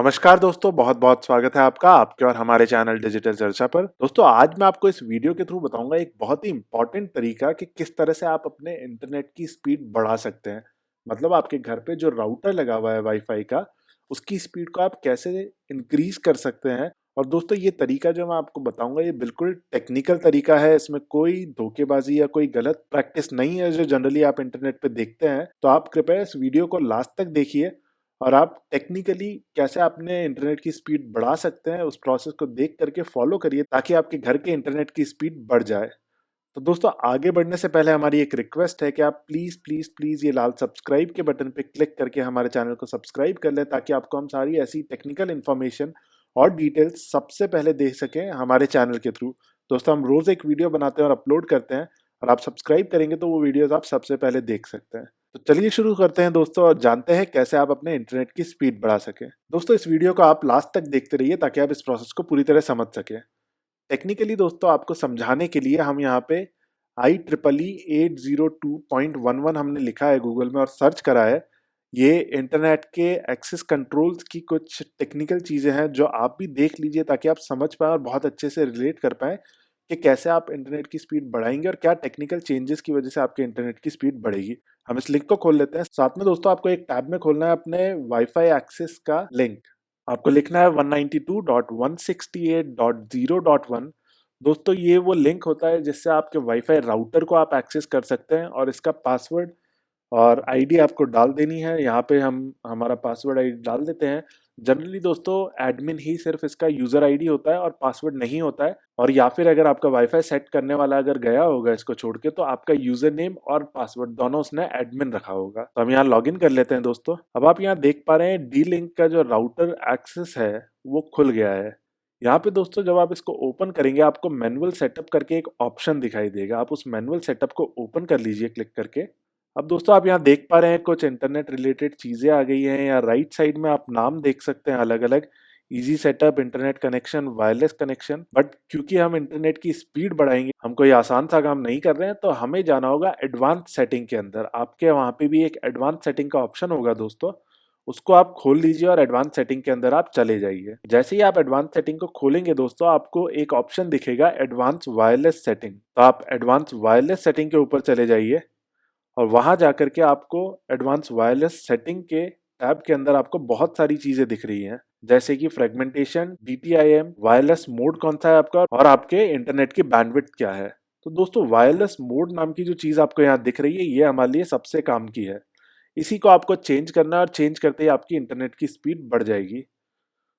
नमस्कार दोस्तों, बहुत-बहुत स्वागत है आपका आपके और हमारे चैनल डिजिटल चर्चा पर। दोस्तों आज मैं आपको इस वीडियो के थ्रू बताऊँगा एक बहुत ही इम्पोर्टेंट तरीका कि किस तरह से आप अपने इंटरनेट की स्पीड बढ़ा सकते हैं। मतलब आपके घर पे जो राउटर लगा हुआ है वाईफ़ाई का, उसकी स्पीड को आप कैसे इंक्रीज़ कर सकते हैं। और दोस्तों ये तरीका जो मैं आपको बताऊँगा ये बिल्कुल टेक्निकल तरीका है, इसमें कोई धोखेबाज़ी या कोई गलत प्रैक्टिस नहीं है जो जनरली आप इंटरनेट पे देखते हैं। तो आप कृपया इस वीडियो को लास्ट तक देखिए और आप टेक्निकली कैसे अपने इंटरनेट की स्पीड बढ़ा सकते हैं उस प्रोसेस को देख करके फॉलो करिए ताकि आपके घर के इंटरनेट की स्पीड बढ़ जाए। तो दोस्तों आगे बढ़ने से पहले हमारी एक रिक्वेस्ट है कि आप प्लीज़ प्लीज़ प्लीज़ ये लाल सब्सक्राइब के बटन पे क्लिक करके हमारे चैनल को सब्सक्राइब कर लें ताकि आपको हम सारी ऐसी टेक्निकल इन्फॉर्मेशन और डिटेल्स सबसे पहले देख सकें हमारे चैनल के थ्रू। दोस्तों हम रोज़ एक वीडियो बनाते हैं और अपलोड करते हैं और आप सब्सक्राइब करेंगे तो वो वीडियोज़ आप सबसे पहले देख सकते हैं। तो चलिए शुरू करते हैं दोस्तों और जानते हैं कैसे आप अपने इंटरनेट की स्पीड बढ़ा सकें। दोस्तों इस वीडियो को आप लास्ट तक देखते रहिए ताकि आप इस प्रोसेस को पूरी तरह समझ सकें। टेक्निकली दोस्तों आपको समझाने के लिए हम यहाँ पे IEEE 802.11 हमने लिखा है गूगल में और सर्च करा है। ये इंटरनेट के एक्सेस कंट्रोल्स की कुछ टेक्निकल चीज़ें हैं जो आप भी देख लीजिए ताकि आप समझ पाएँ और बहुत अच्छे से रिलेट कर पाएँ कि कैसे आप इंटरनेट की स्पीड बढ़ाएंगे और क्या टेक्निकल चेंजेस की वजह से आपके इंटरनेट की स्पीड बढ़ेगी। हम इस लिंक को खोल लेते हैं। साथ में दोस्तों आपको एक टैब में खोलना है अपने वाईफाई एक्सेस का लिंक। आपको लिखना है 192.168.0.1। दोस्तों ये वो लिंक होता है जिससे आपके वाईफाई राउटर को आप एक्सेस कर सकते हैं और इसका पासवर्ड और आईडी आपको डाल देनी है। यहाँ पे हम हमारा पासवर्ड आईडी डाल देते हैं। जनरली दोस्तों एडमिन ही सिर्फ इसका यूज़र आईडी होता है और पासवर्ड नहीं होता है। और या फिर अगर आपका वाईफाई सेट करने वाला अगर गया होगा इसको छोड़ के तो आपका यूज़र नेम और पासवर्ड दोनों उसने एडमिन रखा होगा। तो हम यहाँ लॉगिन कर लेते हैं दोस्तों। अब आप यहाँ देख पा रहे हैं डी लिंक का जो राउटर एक्सेस है वो खुल गया है। यहाँ पे दोस्तों जब आप इसको ओपन करेंगे आपको मैनुअल सेटअप करके एक ऑप्शन दिखाई देगा। आप उस मैनुअल सेटअप को ओपन कर लीजिए क्लिक करके। अब दोस्तों आप यहाँ देख पा रहे हैं कुछ इंटरनेट रिलेटेड चीज़ें आ गई हैं। या राइट साइड में आप नाम देख सकते हैं अलग अलग, easy setup, internet connection, wireless connection. But क्योंकि हम इंटरनेट की स्पीड बढ़ाएंगे, हम कोई आसान सा काम नहीं कर रहे हैं, तो हमें जाना होगा एडवांस सेटिंग के अंदर। आपके वहाँ पे भी एक एडवांस सेटिंग का ऑप्शन होगा दोस्तों, उसको आप खोल लीजिए और एडवांस सेटिंग के अंदर आप चले जाइए। जैसे ही आप एडवांस सेटिंग को खोलेंगे दोस्तों आपको एक ऑप्शन दिखेगा एडवांस वायरलेस सेटिंग। तो आप एडवांस वायरलेस सेटिंग के ऊपर चले जाइए और वहां जाकर के आपको एडवांस वायरलेस सेटिंग के टैब के अंदर आपको बहुत सारी चीजें दिख रही हैं, जैसे कि फ्रेगमेंटेशन, DTIM, वायरलेस मोड कौन सा है आपका और आपके इंटरनेट की बैंडविड्थ क्या है। तो दोस्तों वायरलेस मोड नाम की जो चीज आपको यहाँ दिख रही है ये हमारे लिए सबसे काम की है। इसी को आपको चेंज करना है और चेंज करते ही आपकी इंटरनेट की स्पीड बढ़ जाएगी।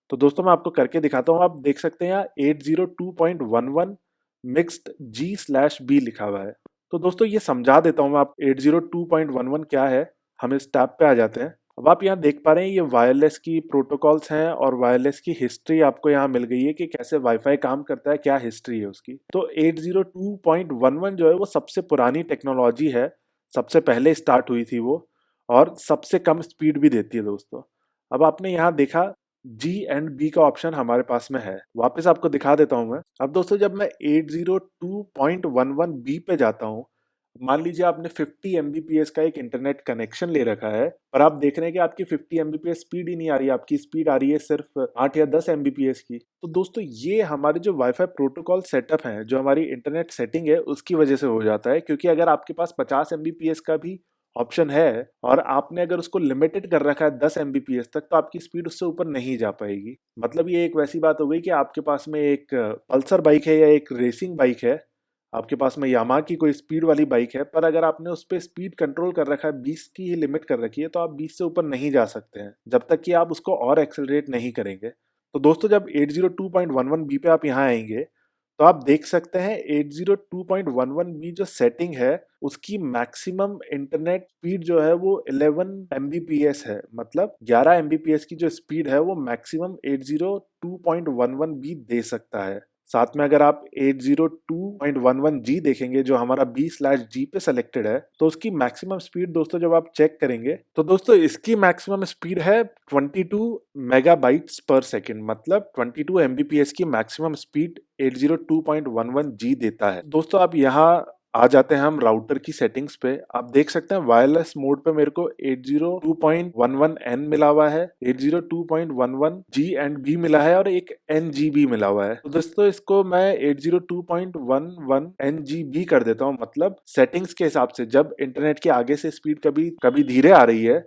तो दोस्तों मैं आपको करके दिखाता हूँ। आप देख सकते हैं यहाँ 802.11 मिक्स्ड G/B लिखा हुआ है। तो दोस्तों ये समझा देता हूँ मैं आप 802.11 क्या है। हम इस टैब पे आ जाते हैं। अब आप यहाँ देख पा रहे हैं ये वायरलेस की प्रोटोकॉल्स हैं और वायरलेस की हिस्ट्री आपको यहाँ मिल गई है कि कैसे वाईफाई काम करता है, क्या हिस्ट्री है उसकी। तो 802.11 जो है वो सबसे पुरानी टेक्नोलॉजी है, सबसे पहले स्टार्ट हुई थी वो, और सबसे कम स्पीड भी देती है दोस्तों। अब आपने यहाँ देखा G&B का ऑप्शन हमारे पास में है। वापस आपको दिखा देता हूं मैं। अब दोस्तों जब मैं 802.11B पे जाता हूं, मान लीजिए आपने 50 Mbps का एक इंटरनेट कनेक्शन ले रखा है और आप देख रहे हैं कि आपकी 50 Mbps स्पीड ही नहीं आ रही है, आपकी स्पीड आ रही है सिर्फ 8 या 10 Mbps की। तो दोस्तों ये हमारे जो वाईफाई प्रोटोकॉल सेटअप है, जो हमारी इंटरनेट सेटिंग है, उसकी वजह से हो जाता है। क्योंकि अगर आपके पास 50 Mbps का भी ऑप्शन है और आपने अगर उसको लिमिटेड कर रखा है 10 Mbps तक, तो आपकी स्पीड उससे ऊपर नहीं जा पाएगी। मतलब ये एक वैसी बात हो गई कि आपके पास में एक पल्सर बाइक है या एक रेसिंग बाइक है, आपके पास में यामाहा की कोई स्पीड वाली बाइक है, पर अगर आपने उस पर स्पीड कंट्रोल कर रखा है, 20 की ही लिमिट कर रखी है, तो आप 20 से ऊपर नहीं जा सकते हैं जब तक कि आप उसको और एक्सेलरेट नहीं करेंगे। तो दोस्तों जब 802.11B पे आप यहाँ आएंगे तो आप देख सकते हैं 802.11B जो सेटिंग है उसकी मैक्सिमम इंटरनेट स्पीड जो है वो 11 Mbps है। मतलब 11 Mbps की जो स्पीड है वो मैक्सिमम 802.11B दे सकता है। साथ में अगर आप 802.11G देखेंगे जो हमारा B/G पे सेलेक्टेड है, तो उसकी मैक्सिमम स्पीड दोस्तों जब आप चेक करेंगे तो दोस्तों इसकी मैक्सिमम स्पीड है 22 मेगाबाइट्स पर सेकेंड। मतलब 22 Mbps की मैक्सिमम स्पीड 802.11G देता है। दोस्तों आप यहाँ आ जाते हैं हम राउटर की सेटिंग्स पे। आप देख सकते हैं वायरलेस मोड पे मेरे को 802.11n मिला हुआ है, 802.11g एंड b मिला है और एक ngb मिला हुआ है। तो दोस्तों इसको मैं 802.11 ngb कर देता हूँ। मतलब सेटिंग्स के हिसाब से जब इंटरनेट के आगे से स्पीड कभी कभी धीरे आ रही है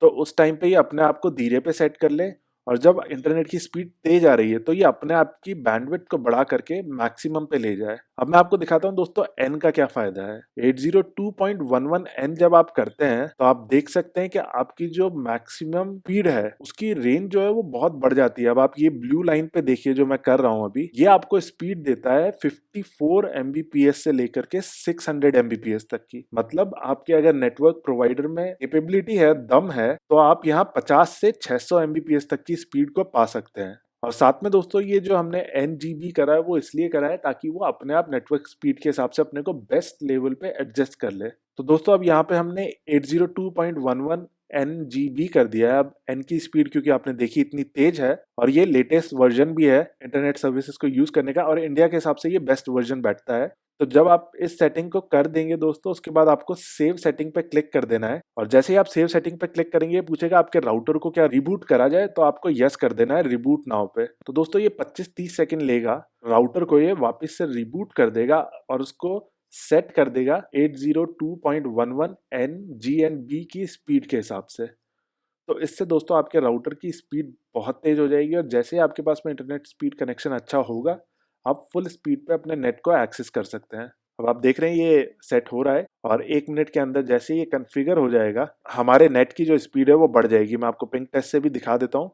तो उस टाइम पे ये अपने आप को धीरे पे सेट कर ले, और जब इंटरनेट की स्पीड तेज आ रही है तो ये अपने आप की बैंडविड्थ को बढ़ा करके मैक्सिमम पे ले जाए। अब मैं आपको दिखाता हूँ दोस्तों n का क्या फायदा है। 802.11n जब आप करते हैं तो आप देख सकते हैं कि आपकी जो मैक्सिमम स्पीड है उसकी रेंज जो है वो बहुत बढ़ जाती है। अब आप ये ब्लू लाइन पे देखिए जो मैं कर रहा हूँ अभी, ये आपको स्पीड देता है 54 Mbps से लेकर के 600 Mbps तक की। मतलब आपके अगर नेटवर्क प्रोवाइडर में कैपेबिलिटी है, दम है, तो आप यहाँ 50 से 600 Mbps तक की स्पीड को पा सकते हैं। और साथ में दोस्तों ये जो हमने NGB करा है वो इसलिए करा है ताकि वो अपने आप नेटवर्क स्पीड के हिसाब से अपने को बेस्ट लेवल पे एडजस्ट कर ले। तो दोस्तों अब यहाँ पे हमने 802.11 NGB कर दिया है। अब N की स्पीड क्योंकि आपने देखी इतनी तेज है और ये लेटेस्ट वर्जन भी है इंटरनेट सर्विसेज को यूज करने का, और इंडिया के हिसाब से ये बेस्ट वर्जन बैठता है। तो जब आप इस सेटिंग को कर देंगे दोस्तों, उसके बाद आपको सेव सेटिंग पे क्लिक कर देना है, और जैसे ही आप सेव सेटिंग पे क्लिक करेंगे ये पूछेगा आपके राउटर को क्या रिबूट करा जाए, तो आपको यस कर देना है रिबूट नाउ पे। तो दोस्तों ये 25-30 सेकंड लेगा, राउटर को ये वापस से रिबूट कर देगा और उसको सेट कर देगा 802.11 n g and b की स्पीड के हिसाब से। तो इससे दोस्तों आपके राउटर की स्पीड बहुत तेज हो जाएगी, और जैसे ही आपके पास में इंटरनेट स्पीड कनेक्शन अच्छा होगा आप फुल स्पीड पे अपने नेट को एक्सेस कर सकते हैं। अब आप देख रहे हैं ये सेट हो रहा है, और 1 मिनट के अंदर जैसे ये कॉन्फ़िगर हो जाएगा हमारे नेट की जो स्पीड है वो बढ़ जाएगी। मैं आपको पिंग टेस्ट से भी दिखा देता हूँ।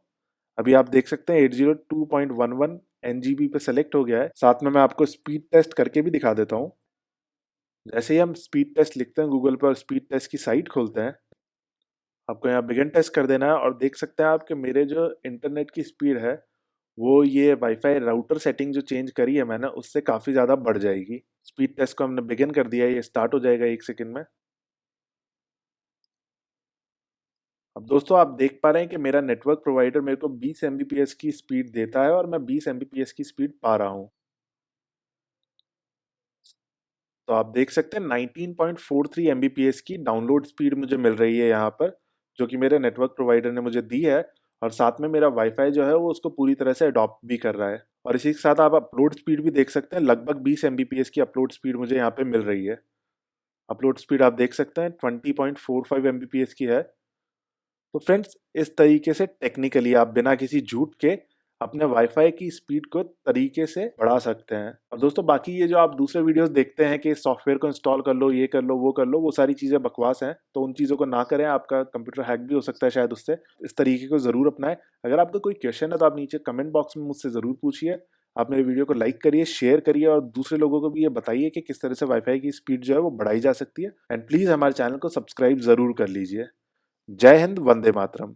अभी आप देख सकते हैं 802.11 NGB पे सेलेक्ट हो गया है। साथ में मैं आपको स्पीड टेस्ट करके भी दिखा देता हूँ। जैसे ही हम स्पीड टेस्ट लिखते हैं गूगल पर और स्पीड टेस्ट की साइट खोलते हैं, आपको यहाँ बिगिन टेस्ट कर देना है, और देख सकते हैं आप कि मेरे जो इंटरनेट की स्पीड है वो ये वाईफाई राउटर सेटिंग जो चेंज करी है मैंने उससे काफ़ी ज़्यादा बढ़ जाएगी। स्पीड टेस्ट को हमने बिगिन कर दिया है, ये स्टार्ट हो जाएगा 1 सेकंड में। अब दोस्तों आप देख पा रहे हैं कि मेरा नेटवर्क प्रोवाइडर मेरे को 20 Mbps की स्पीड देता है और मैं 20 Mbps की स्पीड पा रहा हूँ। तो आप देख सकते हैं 19.43 Mbps की डाउनलोड स्पीड मुझे मिल रही है यहाँ पर, जो कि मेरे नेटवर्क प्रोवाइडर ने मुझे दी है, और साथ में मेरा वाईफाई जो है वो उसको पूरी तरह से अडॉप्ट भी कर रहा है। और इसी के साथ आप अपलोड स्पीड भी देख सकते हैं, लगभग 20 Mbps की अपलोड स्पीड मुझे यहाँ पे मिल रही है। अपलोड स्पीड आप देख सकते हैं 20.45 Mbps की है। तो फ्रेंड्स इस तरीके से टेक्निकली आप बिना किसी झूठ के अपने वाईफाई की स्पीड को तरीके से बढ़ा सकते हैं। और दोस्तों बाकी ये जो आप दूसरे वीडियोस देखते हैं कि सॉफ्टवेयर को इंस्टॉल कर लो, ये कर लो, वो कर लो, वो सारी चीज़ें बकवास हैं, तो उन चीज़ों को ना करें। आपका कंप्यूटर हैक भी हो सकता है शायद उससे। इस तरीके को ज़रूर अपनाएं। अगर आपका कोई क्वेश्चन है तो आप नीचे कमेंट बॉक्स में मुझसे ज़रूर पूछिए। आप मेरे वीडियो को लाइक करिए, शेयर करिए, और दूसरे लोगों को भी ये बताइए कि किस तरह से वाईफाई की स्पीड जो है वो बढ़ाई जा सकती है। एंड प्लीज़ हमारे चैनल को सब्सक्राइब ज़रूर कर लीजिए। जय हिंद, वंदे मातरम।